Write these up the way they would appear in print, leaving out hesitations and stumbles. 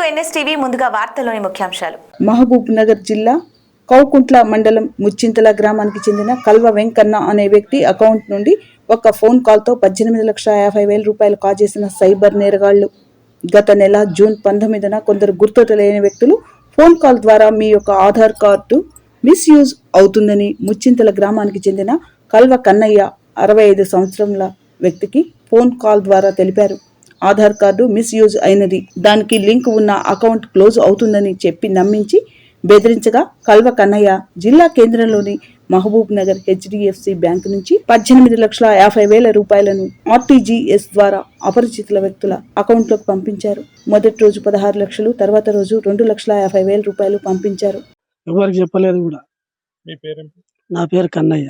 NSTV ముందుగా వార్తల్లోని ముఖ్యాంశాలు. మహబూబ్ నగర్ జిల్లా కౌకుంట్ల మండలం ముచ్చింతల గ్రామానికి చెందిన కల్వ వెంకన్న అనే వ్యక్తి అకౌంట్ నుండి ఒక ఫోన్ కాల్తో 18,50,000 రూపాయలు కాజేసిన సైబర్ నేరగాళ్లు. గత నెల జూన్ 19న కొందరు గుర్తు తెలియని వ్యక్తులు ఫోన్ కాల్ ద్వారా మీ యొక్క ఆధార్ కార్డు మిస్యూజ్ అవుతుందని ముచ్చింతల గ్రామానికి చెందిన కల్వ కన్నయ్య 65 సంవత్సరాల వ్యక్తికి ఫోన్ కాల్ ద్వారా తెలిపారు. ఆధార్ కార్డు మిస్యూజ్ అయినది, దానికి లింక్ ఉన్న అకౌంట్ క్లోజ్ అవుతుందని చెప్పి నమ్మించి బెదిరించగా కల్వ కన్నయ్య జిల్లా కేంద్రంలోని మహబూబ్ నగర్ HDFC బ్యాంకు నుంచి 18,50,000 రూపాయలను RTGS ద్వారా అపరిచితుల వ్యక్తుల అకౌంట్లోకి పంపించారు. మొదటి రోజు 16 లక్షలు, తర్వాత రోజు 2,50,000 రూపాయలు పంపించారు. ఎవరికి చెప్పలేదు కూడా. మీ పేరేంటి? నా పేరు కన్నయ్య.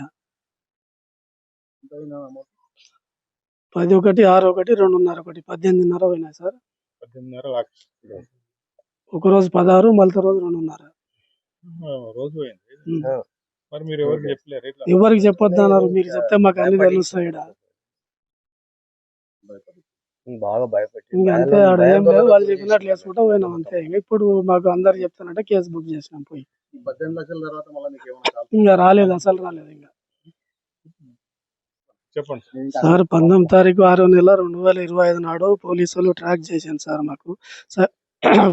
11/6/1 18,500 పోయినాయి సార్. 18,500 లక్షలు. ఒకరోజు 16, మళ్ళీ రోజు 2,500 రోజు పోయింది. మరి మీరు ఎవరికి చెప్పలేరు? ఎవరికి చెప్పొద్దు అన్నారు. మీరు చెప్తే మాకు అన్ని తెలుస్తాయి. బాగా భయపెట్టి ఇంకా అంతే, ఆడ ఏం లేదు, వాళ్ళు చెప్పినట్లు వేసుకుంటా పోయినాం అంతే. ఇప్పుడు మాకు అందరు చెప్తానంటే కేసు బుక్ చేసినాం. పోయి 18 లక్షల తర్వాత మళ్ళీ మీకు ఏమైనా ఇంకా రాలేదు, అసలు రాలేదు. ఇంకా చెప్పండి సార్, 19వ తారీఖు 6వ నెల 2025 నాడు పోలీసులు ట్రాక్ చేశాను సార్. మాకు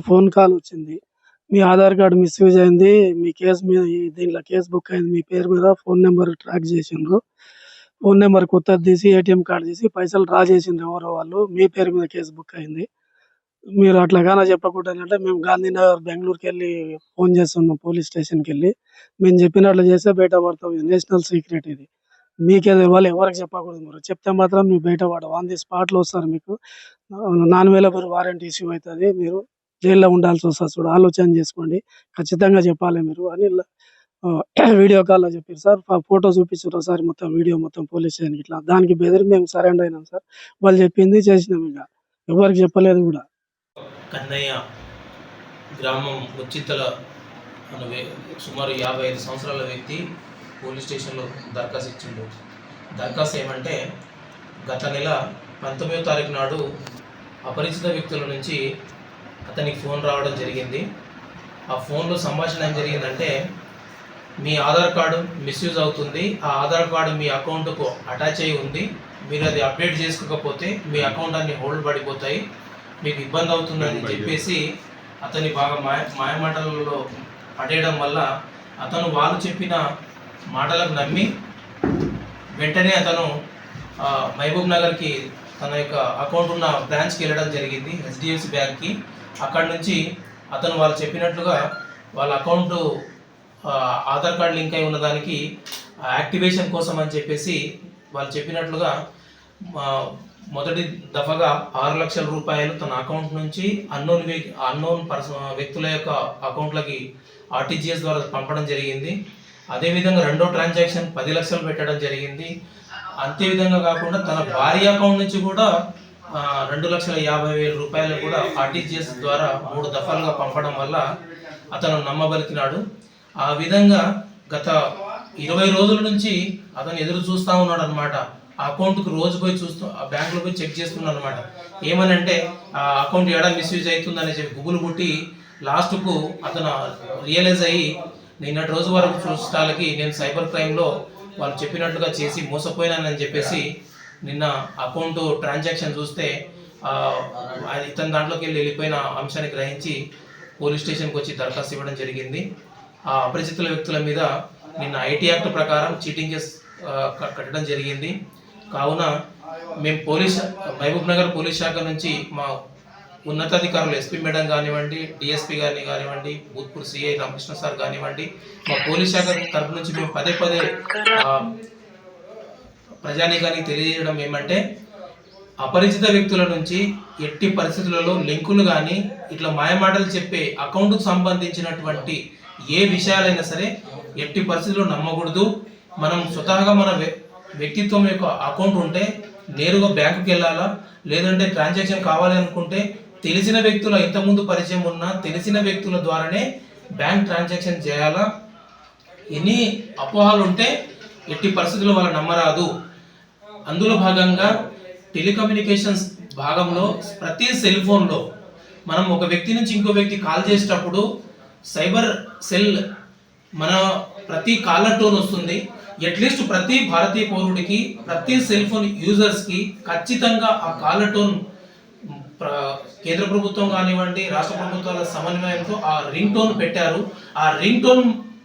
ఫోన్ కాల్ వచ్చింది, మీ ఆధార్ కార్డు మిస్యూజ్ అయింది, మీ కేసు మీద దీంట్లో కేసు బుక్ అయింది, మీ పేరు మీద ఫోన్ నెంబర్ ట్రాక్ చేసిండ్రు, ఫోన్ నెంబర్ కొత్తది తీసి ATM కార్డు తీసి పైసలు డ్రా చేసిండ్రు ఎవరో వాళ్ళు, మీ పేరు మీద కేసు బుక్ అయింది. మీరు అట్లాగానే చెప్పకుండా అంటే మేము గాంధీనగర్ బెంగళూరుకి వెళ్ళి ఫోన్ చేస్తున్నాం, పోలీస్ స్టేషన్కి వెళ్ళి. మేము చెప్పినట్లు చేస్తే బయట పడతాం, ఇది నేషనల్ సీక్రెట్, ఇది మీకేదో వాళ్ళు ఎవరికి చెప్పకూడదు. మీరు చెప్తే మాత్రం మీరు బయట పడవు, ఆన్ ది స్పాట్లో వస్తారు. మీకు 4,000 వారెంట్ ఇష్యూ అవుతుంది, మీరు జైల్లో ఉండాల్సి వస్తుంది. చూడు, ఆలోచన చేసుకోండి, ఖచ్చితంగా చెప్పాలి మీరు అని వీడియో కాల్లో చెప్పారు సార్. ఫోటో చూపించారు సార్, మొత్తం వీడియో మొత్తం పోలీస్ స్టేషన్కి. ఇట్లా దానికి బెదిరి మేము సరెండర్ అయినాం సార్. వాళ్ళు చెప్పింది చేసినాం, ఇంకా ఎవరికి చెప్పలేదు కూడా. కన్నయ్య గ్రామం ముచ్చింతల అనే సుమారు 55 సంవత్సరాల వ్యక్తి పోలీస్ స్టేషన్లో దరఖాస్తు ఇచ్చిండు. దరఖాస్తు ఏమంటే, గత నెల 19వ తారీఖు నాడు అపరిచిత వ్యక్తుల నుంచి అతనికి ఫోన్ రావడం జరిగింది. ఆ ఫోన్లో సంభాషణ ఏం జరిగిందంటే, మీ ఆధార్ కార్డు మిస్యూజ్ అవుతుంది, ఆ ఆధార్ కార్డు మీ అకౌంట్కు అటాచ్ అయి ఉంది, మీరు అది అప్డేట్ చేసుకోకపోతే మీ అకౌంట్ అన్ని హోల్డ్ పడిపోతాయి, మీకు ఇబ్బంది అవుతుందని చెప్పేసి అతన్ని బాగా మాయమాటలలో పడేయడం వల్ల అతను వాళ్ళు చెప్పిన మాటలకు నమ్మి వెంటనే అతను మహబూబ్ నగర్కి తన యొక్క అకౌంట్ ఉన్న బ్రాంచ్కి వెళ్ళడం జరిగింది, HDFC బ్యాంక్కి. అక్కడి నుంచి అతను వాళ్ళు చెప్పినట్లుగా వాళ్ళ అకౌంట్ ఆధార్ కార్డ్ లింక్ అయి ఉన్నదానికి యాక్టివేషన్ కోసం అని చెప్పేసి వాళ్ళు చెప్పినట్లుగా మొదటి దఫాగా 6 లక్షల రూపాయలు తన అకౌంట్ నుంచి అన్నోన్ వ్యక్తుల యొక్క అకౌంట్లకి RTGS ద్వారా పంపడం జరిగింది. అదేవిధంగా రెండో ట్రాన్సాక్షన్ 10 లక్షలు పెట్టడం జరిగింది. అంతేవిధంగా కాకుండా తన భార్య అకౌంట్ నుంచి కూడా 2,50,000 రూపాయలు కూడా RTGS ద్వారా 3 దఫాలుగా పంపడం వల్ల అతను నమ్మబలికినాడు. ఆ విధంగా గత 20 రోజుల నుంచి అతను ఎదురు చూస్తూ ఉన్నాడు అనమాట. ఆ అకౌంట్కి రోజు పోయి ఆ బ్యాంకులో పోయి చెక్ చేస్తున్నాడు అనమాట. ఏమనంటే, ఆ అకౌంట్ ఎడా మిస్యూజ్ అవుతుందని చెప్పి గుబులు పుట్టి లాస్ట్కు అతను రియలైజ్ అయ్యి నిన్నటి రోజు వరకు చూస్తాలకి నేను సైబర్ క్రైమ్లో వాళ్ళు చెప్పినట్లుగా చేసి మోసపోయినానని చెప్పేసి నిన్న అకౌంట్ ట్రాన్సాక్షన్ చూస్తే ఇతని దాంట్లోకి వెళ్ళిపోయిన అంశాన్ని గ్రహించి పోలీస్ స్టేషన్కి వచ్చి దరఖాస్తు ఇవ్వడం జరిగింది. ఆ అపరిచితుల వ్యక్తుల మీద నిన్న IT యాక్ట్ ప్రకారం చీటింగ్ కేసు కట్టడం జరిగింది. కావున మేము మహబూబ్ నగర్ పోలీస్ శాఖ నుంచి మా ఉన్నతాధికారులు SP మేడం కానివ్వండి, DSP గారిని కానివ్వండి, భూత్పూర్ CI రామకృష్ణ సార్ కానివ్వండి, మా పోలీస్ శాఖ తరఫు నుంచి మేము పదే ప్రజానీకానికి తెలియజేయడం ఏమంటే, అపరిచిత వ్యక్తుల నుంచి ఎట్టి పరిస్థితులలో లింకులు కానీ ఇట్లా మాయమాటలు చెప్పే అకౌంట్కు సంబంధించినటువంటి ఏ విషయాలైనా సరే ఎట్టి పరిస్థితుల్లో నమ్మకూడదు. మనం స్వతహాగా మన వ్యక్తిత్వం యొక్క అకౌంట్ ఉంటే నేరుగా బ్యాంకుకి వెళ్ళాలా, లేదంటే ట్రాన్సాక్షన్ కావాలి అనుకుంటే తెలిసిన వ్యక్తుల ఇంతకుముందు పరిచయం ఉన్న తెలిసిన వ్యక్తుల ద్వారానే బ్యాంక్ ట్రాన్సాక్షన్ చేయాలా. ఎన్ని అపోహలు ఉంటే ఎట్టి పరిస్థితుల్లో వాళ్ళు నమ్మరాదు. అందులో భాగంగా టెలికమ్యూనికేషన్స్ భాగంలో ప్రతి సెల్ ఫోన్లో మనం ఒక వ్యక్తి నుంచి ఇంకో వ్యక్తి కాల్ చేసేటప్పుడు సైబర్ సెల్ మన ప్రతి కాలర్ టోన్ వస్తుంది. అట్లీస్ట్ ప్రతి భారతీయ పౌరుడికి, ప్రతి సెల్ ఫోన్ యూజర్స్కి ఖచ్చితంగా ఆ కాలర్ టోన్ కేంద్ర ప్రభుత్వం కానివ్వండి, రాష్ట్ర ప్రభుత్వాల సమన్వయంతో ఆ రింగ్ టోన్ పెట్టారు. ఆ రింగ్ టోన్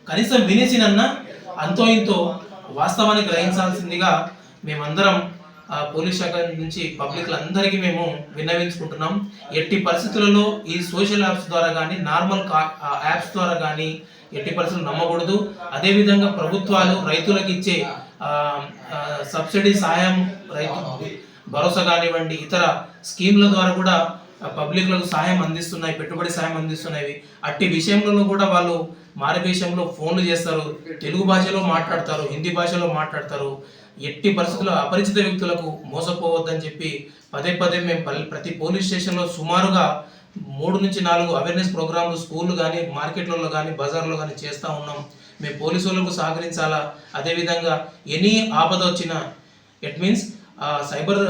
కనీసం వినేసినన్నా అంతో ఇంతో వాస్తవాన్ని గ్రహించాల్సిందిగా మేమందరం పోలీస్ శాఖ నుంచి పబ్లిక్లందరికీ మేము విన్నవించుకుంటున్నాం. ఎట్టి పరిస్థితులలో ఈ సోషల్ యాప్స్ ద్వారా కానీ, నార్మల్ యాప్స్ ద్వారా కానీ ఎట్టి పరిస్థితులు నమ్మకూడదు. అదేవిధంగా ప్రభుత్వాలు రైతులకు ఇచ్చే సబ్సిడీ సాయం, రైతు భరోసా కానివ్వండి, ఇతర స్కీమ్ల ద్వారా కూడా పబ్లిక్లకు సహాయం అందిస్తున్నాయి, పెట్టుబడి సాయం అందిస్తున్నాయి. అట్టి విషయంలో కూడా వాళ్ళు మారువేషంలో ఫోన్లు చేస్తారు, తెలుగు భాషలో మాట్లాడతారు, హిందీ భాషలో మాట్లాడతారు. ఎట్టి పరిస్థితుల్లో అపరిచిత వ్యక్తులకు మోసపోవద్దని చెప్పి పదే పదే మేము ప్రతి పోలీస్ స్టేషన్లో సుమారుగా 3 నుంచి 4 అవేర్నెస్ ప్రోగ్రాంలు స్కూళ్ళు కానీ, మార్కెట్లలో కానీ, బజార్లో కానీ చేస్తూ ఉన్నాం. మేము పోలీసు వాళ్ళకు సహకరించాలా. అదేవిధంగా ఎనీ ఆపద వచ్చినా, ఇట్ మీన్స్ సైబర్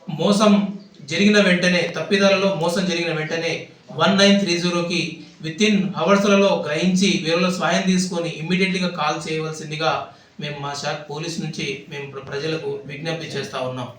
మోసం జరిగిన వెంటనే, తప్పిదాలలో మోసం జరిగిన వెంటనే 1930కి వితిన్ అవర్స్లలో గ్రహించి వీరిలో స్వయం తీసుకొని ఇమ్మీడియట్లీగా కాల్ చేయవలసిందిగా మేము మా శాఖ పోలీస్ నుంచి మేము ప్రజలకు విజ్ఞప్తి చేస్తూ ఉన్నాం.